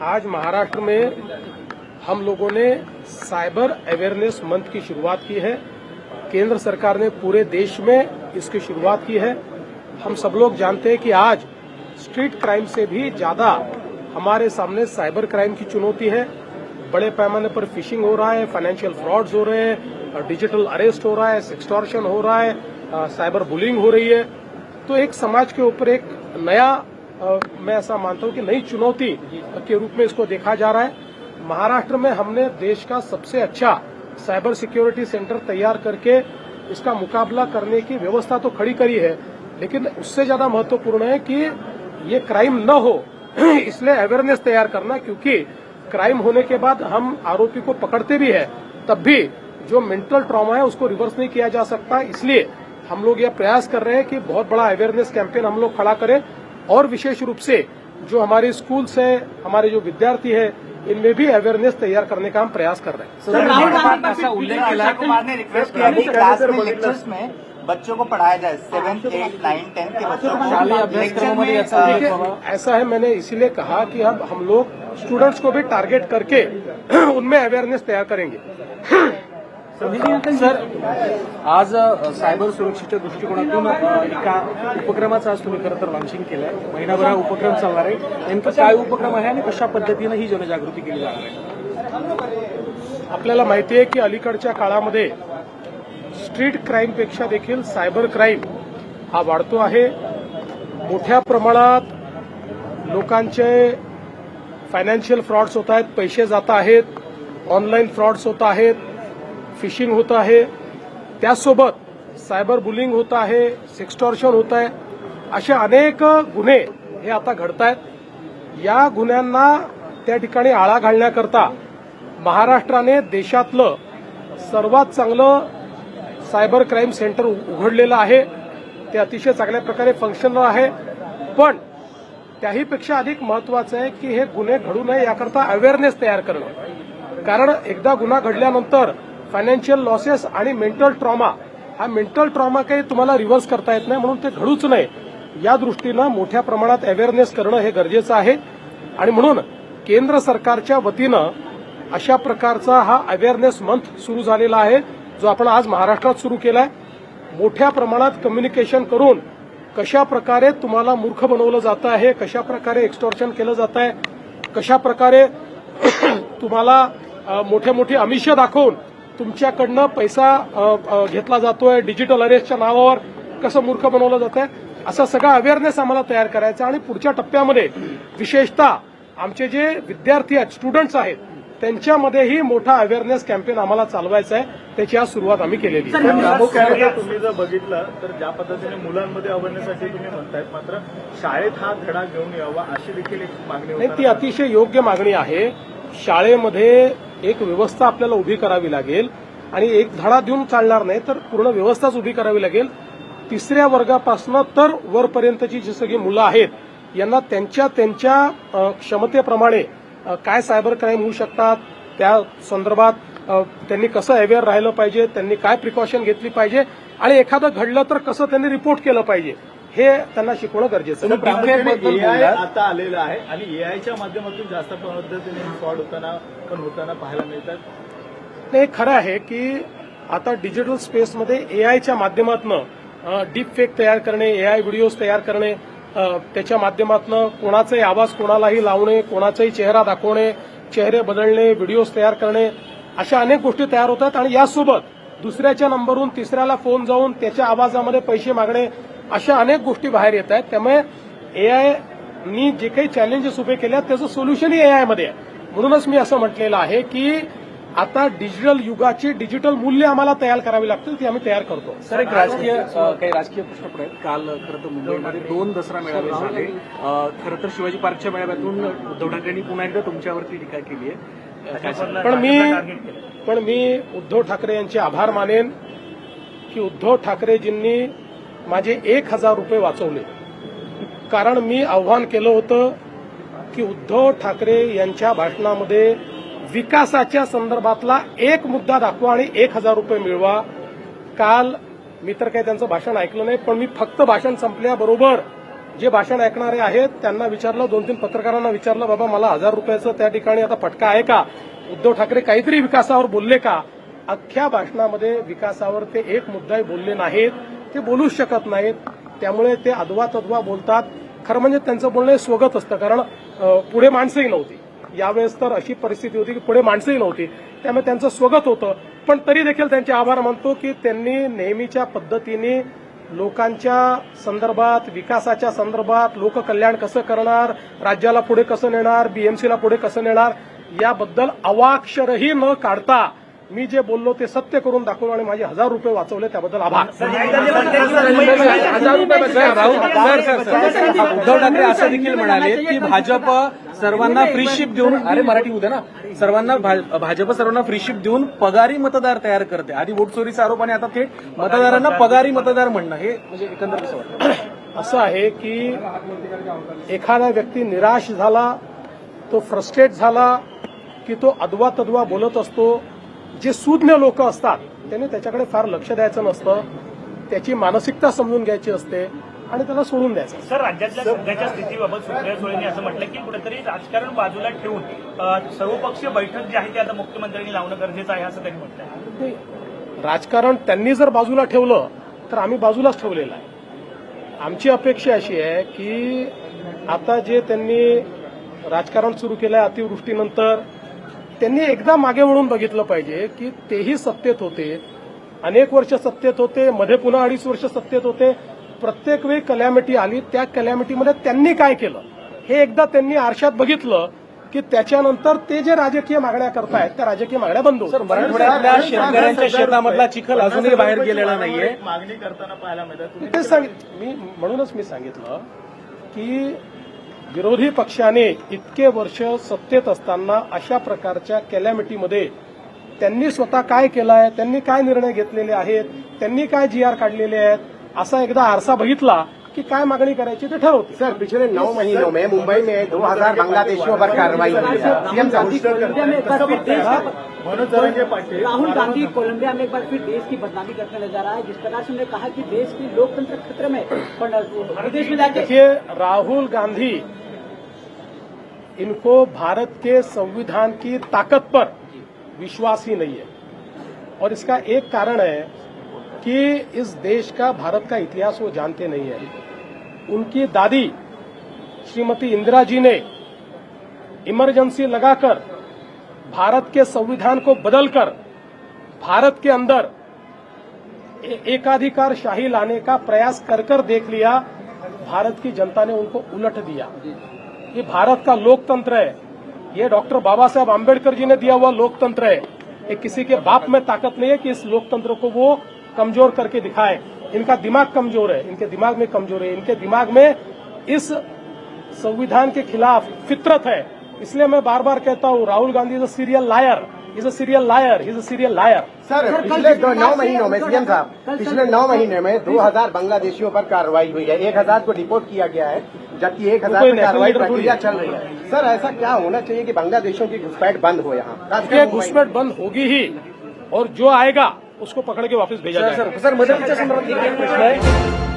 आज महाराष्ट्र में हम लोगों ने साइबर अवेयरनेस मंथ की शुरुआत की है। केंद्र सरकार ने पूरे देश में इसकी शुरुआत की है। हम सब लोग जानते हैं कि आज स्ट्रीट क्राइम से भी ज्यादा हमारे सामने साइबर क्राइम की चुनौती है। बड़े पैमाने पर फिशिंग हो रहा है, फाइनेंशियल फ्रॉड्स हो रहे हैं, डिजिटल अरेस्ट हो रहा है, सेक्सटॉर्शन हो रहा है, साइबर बुलिंग हो रही है। तो एक समाज के ऊपर एक नया मैं ऐसा मानता हूं कि नई चुनौती के रूप में इसको देखा जा रहा है। महाराष्ट्र में हमने देश का सबसे अच्छा साइबर सिक्योरिटी सेंटर तैयार करके इसका मुकाबला करने की व्यवस्था तो खड़ी करी है, लेकिन उससे ज्यादा महत्वपूर्ण है कि ये क्राइम न हो इसलिए अवेयरनेस तैयार करना, क्योंकि क्राइम होने के बाद हम आरोपी को पकड़ते भी है तब भी जो मेंटल ट्रॉमा है उसको रिवर्स नहीं किया जा सकता। इसलिए हम लोग यह प्रयास कर रहे हैं कि बहुत बड़ा अवेयरनेस कैंपेन हम लोग खड़ा करें और विशेष रूप से जो हमारे स्कूल्स है, हमारे जो विद्यार्थी है, इनमें भी अवेयरनेस तैयार करने का हम प्रयास कर रहे हैं। ऐसा उल्लेख किया कुमार ने रिक्वेस्ट किया कि क्लास में लेक्चर्स में बच्चों को पढ़ाया जाए, 7, 8, 9, 10 के बच्चों को। ऐसा है, मैंने इसीलिए कहा कि अब हम लोग स्टूडेंट्स को भी टारगेट करके उनमें अवेयरनेस तैयार करेंगे। सर, आज सायबर सुरक्षेच्या दृष्टिकोनातून एका उपक्रमाचं आज तुम्ही खरं तर लॉन्चिंग केलंय। महिनाभर हा उपक्रम चालणार आहे। नेमकं काय उपक्रम आहे आणि कशा पद्धतीनं ही जनजागृती केली जाणार आहे? आपल्याला माहिती आहे की अलीकडच्या काळामध्ये स्ट्रीट क्राईमपेक्षा देखील सायबर क्राईम हा वाढतो आहे। मोठ्या प्रमाणात लोकांचे फायनान्शियल फ्रॉड्स होत आहेत, पैसे जात आहेत, ऑनलाईन फ्रॉड्स होत आहेत, फिशिंग होत आहे, त्यासोबत सायबर बुलिंग होत आहे, सेक्सटॉर्शन होत आहे, असे अनेक गुन्हे हे आता घडत आहेत। या गुन्ह्यांना त्या ठिकाणी आळा घालण्याकरता महाराष्ट्राने देशातलं सर्वात चांगलं सायबर क्राईम सेंटर उघडलेलं आहे। ते अतिशय चांगल्या प्रकारे फंक्शनल आहे, पण त्याहीपेक्षा अधिक महत्वाचं आहे की हे गुन्हे घडू नये याकरता अवेअरनेस तयार करणं। कारण एकदा गुन्हा घडल्यानंतर फायनान्शियल लॉसेस आणि मेंटल ट्रॉमा, हा मेंटल ट्रॉमा काही तुम्हाला रिव्हर्स करता येत नाही, म्हणून ते घडूच नये या दृष्टीनं मोठ्या प्रमाणात अवेअरनेस करणं हे गरजेचं आहे। आणि म्हणून केंद्र सरकारच्या वतीनं अशा प्रकारचा हा अवेअरनेस मंथ सुरू झालेला आहे, जो आपण आज महाराष्ट्रात सुरू केलाय। मोठ्या प्रमाणात कम्युनिकेशन करून कशा प्रकारे तुम्हाला मूर्ख बनवलं जातं आहे, कशा प्रकारे एक्सटॉर्शन केलं जात आहे, कशा प्रकारे तुम्हाला मोठे मोठे आमिष दाखवून तुमच्याकडनं पैसा घेतला जातोय, डिजिटल अरेस्टच्या नावावर कसं मूर्ख बनवलं जात आहे, असा सगळा अवेअरनेस आम्हाला तयार करायचा। आणि पुढच्या टप्प्यामध्ये विशेषतः आमचे जे विद्यार्थी आहेत, स्टुडंट्स आहेत, त्यांच्यामध्येही मोठा अवेअरनेस कॅम्पेन आम्हाला चालवायचा आहे, त्याची आज सुरुवात आम्ही केलेली आहे। तुम्ही जर बघितलं तर ज्या पद्धतीने मुलांमध्ये अवेअरनेससाठी तुम्ही म्हणतायत, मात्र शाळेत हा धडा घेऊन यावा अशी देखील एक मागणी नाही, ती अतिशय योग्य मागणी आहे। शाळेमध्ये एक व्यवस्था आपल्याला उभी करावी लागेल आणि एक धडा देऊन चालणार नाही, तर पूर्ण व्यवस्थाच उभी करावी लागेल। 3ऱ्या वर्गापासून तर वरपर्यंतची जी सगळी मुलं आहेत, यांना त्यांच्या क्षमतेप्रमाणे काय सायबर क्राईम होऊ शकतात, त्या संदर्भात त्यांनी कसं अवेअर राहिलं पाहिजे, त्यांनी काय प्रिकॉशन घेतली पाहिजे आणि एखादं घडलं तर कसं त्यांनी रिपोर्ट केलं पाहिजे, हे त्यांना शिकवणं गरजेचं आहे। एआय आता आलेलं आहे आणि एआयच्या माध्यमातून जास्त पद्धतीने फ्रॉड होताना पाहायला मिळतात। हे खरं आहे की आता डिजिटल स्पेसमध्ये एआयच्या माध्यमातून डीप फेक तयार करणे, एआय व्हिडिओज तयार करणे, त्याच्या माध्यमातून कोणाचाही आवाज कोणालाही लावणे, कोणाचाही चेहरा दाखवणे, चेहरे बदलणे, व्हिडिओज तयार करणे, अशा अनेक गोष्टी तयार होतात। आणि यासोबत दुसऱ्याच्या नंबरवरून तिसऱ्याला फोन जाऊन त्याच्या आवाजामध्ये पैसे मागणे, अशा अनेक गोष्टी बाहेर येत आहेत। त्यामुळे एआयनी जे काही चॅलेंजेस उभे केले आहेत त्याचं सोल्युशनही एआयमध्ये आहे। म्हणूनच मी असं म्हटलेलं आहे की आता डिजिटल युगाची डिजिटल मूल्य आम्हाला तयार करावी लागतील, ती आम्ही तयार करतो। सर, एक काही राजकीय प्रश्न पण आहेत। काल खरं तर मुंबईमध्ये 2 दसरा मेळावे झाले। खरं तर शिवाजी पार्कच्या मेळाव्यातून उद्धव ठाकरेंनी पुन्हा एकदा तुमच्यावरती टीका केली आहे। पण मी उद्धव ठाकरे यांचे आभार मानेन की उद्धव ठाकरेजींनी माझे 1000 रुपये वाचवले। कारण मी आव्हान केलं होतं की उद्धव ठाकरे यांच्या भाषणामध्ये विकासाच्या संदर्भातला एक मुद्दा दाखवा आणि 1000 रुपये मिळवा। काल मी तर काही त्यांचं भाषण ऐकलं नाही, पण मी फक्त भाषण संपल्याबरोबर जे भाषण ऐकणारे आहेत त्यांना विचारलं, 2-3 पत्रकारांना विचारलं, बाबा मला 1000 रुपयाचं त्या ठिकाणी आता फटका आहे का, उद्धव ठाकरे काहीतरी विकासावर बोलले का. अख्ख्या भाषणामध्ये विकासावर ते एक मुद्दाही बोलले नाहीत, ते बोलूच शकत नाहीत. त्यामुळे ते अधवा तद्वा बोलतात. खरं म्हणजे त्यांचं बोलणं हे स्वगत असतं, कारण पुढे माणसंही नव्हती. यावेळेस तर अशी परिस्थिती होती की पुढे माणसंही नव्हती, त्यामुळे त्यांचं स्वगत होतं. पण तरी देखील त्यांचे आभार मानतो की त्यांनी नेहमीच्या पद्धतीने लोकांच्या संदर्भात, विकासाच्या संदर्भात, लोककल्याण कसं करणार, राज्याला पुढे कसं नेणार, बीएमसीला पुढे कसं नेणार, याबद्दल अवाक्षरही न काढता मी जे बोललो ते सत्य करून दाखवलं आणि माझे 1000 रुपये वाचवले, त्याबद्दल आभार. उद्धव ठाकरे असं देखील म्हणाले की भाजप सर्वांना फ्री शिप देऊन, अरे मराठी उद्या ना, भाजप सर्वांना फ्री शिप देऊन पगारी मतदार तयार करते. आधी वोट चोरीचा आरोप आणि आता थेट मतदारांना पगारी मतदार म्हणणं, हे म्हणजे एकंदर कसं वाटतं? असं आहे की एखादा व्यक्ती निराश झाला, तो फ्रस्ट्रेट झाला की तो अदवा तद्वा बोलत असतो. जे सूज्ञ लोक असतात त्यांनी त्याच्याकडे फार लक्ष द्यायचं नसतं, त्याची मानसिकता समजून घ्यायची असते आणि त्याला सोडून द्यायचं. सर, राज्यातल्या सध्याच्या स्थितीबाबत सुप्रिया सुळेंनी असं म्हटलं की कुठेतरी राजकारण बाजूला ठेवून सर्वपक्षीय बैठक जी आहे ती आता मुख्यमंत्र्यांनी लावणं गरजेचं आहे असं त्यांनी म्हटलंय. राजकारण त्यांनी जर बाजूला ठेवलं तर आम्ही बाजूलाच ठेवलेलं आहे. आमची अपेक्षा अशी आहे की आता जे त्यांनी राजकारण सुरू केलं आहे अतिवृष्टीनंतर, त्यांनी एकदा मागे वळून बघितलं पाहिजे की तेही सत्तेत होते, अनेक वर्ष सत्तेत होते, मध्ये पुन्हा 2.5 वर्ष सत्तेत होते. प्रत्येक वेळी कलॅमिटी आली, त्या कलॅमिटीमध्ये त्यांनी काय केलं हे एकदा त्यांनी आरशात बघितलं की त्याच्यानंतर ते जे राजकीय मागण्या करतायत त्या राजकीय मागण्या बंद होतात. मराठवाड्यातल्या शेतकऱ्यांच्या शेतामधला चिखल अजूनही बाहेर गेलेला नाहीये. मागणी करताना पाहायला मिळतात. तेच म्हणूनच मी सांगितलं की विरोधी पक्षाने इतके वर्ष सत्तेत असताना अशा प्रकारच्या कॅलॅमिटीमध्ये त्यांनी स्वतः काय केलं आहे, त्यांनी काय निर्णय घेतलेले आहेत, त्यांनी काय जीआर काढलेले आहेत, असा एकदा आरसा बघितला की काय मागणी करायची ते ठरवते. सर, पिछले 9 महीनों में मुंबई में 2000 बांग्लादेशियों पर कार्रवाई हुई है. सीएम राहुल गांधी कोलंबिया में एक बार फिर देश की बदनामी करने नजर आए. जिस प्रकार से उन्होंने कहा कि देश की लोकतंत्र खतरे में, विदेश में जाके देखिए, राहुल गांधी इनको भारत के संविधान की ताकत पर विश्वास ही नहीं है. और इसका एक कारण है कि इस देश का, भारत का इतिहास वो जानते नहीं है. उनकी दादी श्रीमती इंदिरा जी ने इमरजेंसी लगाकर भारत के संविधान को बदलकर भारत के अंदर एकाधिकार शाही लाने का प्रयास कर कर देख लिया. भारत की जनता ने उनको उलट दिया. ये भारत का लोकतंत्र है, ये डॉक्टर बाबा साहब आम्बेडकर जी ने दिया हुआ लोकतंत्र है. ये किसी के बाप में ताकत नहीं है कि इस लोकतंत्र को वो कमजोर करके दिखाए. इनका दिमाग कमजोर है, इनके दिमाग में कमजोर है, इनके दिमाग में इस संविधान के खिलाफ फितरत है. इसलिए मैं बार बार कहता हूँ, Rahul Gandhi is a serial लायर, इज अ सीरियल लायर, इज अ सीरियल लायर. सर, पिछले 9 महीनों में सीएम साहब, पिछले 9 महीने में 2000 बांग्लादेशियों पर कार्रवाई हुई है. 1000 को डिपोर्ट किया गया है, जबकि 1000 पर कार्रवाई प्रक्रिया चल रही है. सर, ऐसा क्या होना चाहिए कि बांग्लादेशियों की घुसपैठ बंद हो यहाँ? ये घुसपैठ बंद होगी ही, और जो आएगा उसको पकड़ के वापस भेजा जाएगा. सर, मदतीच्या संदर्भात एक प्रश्न आहे.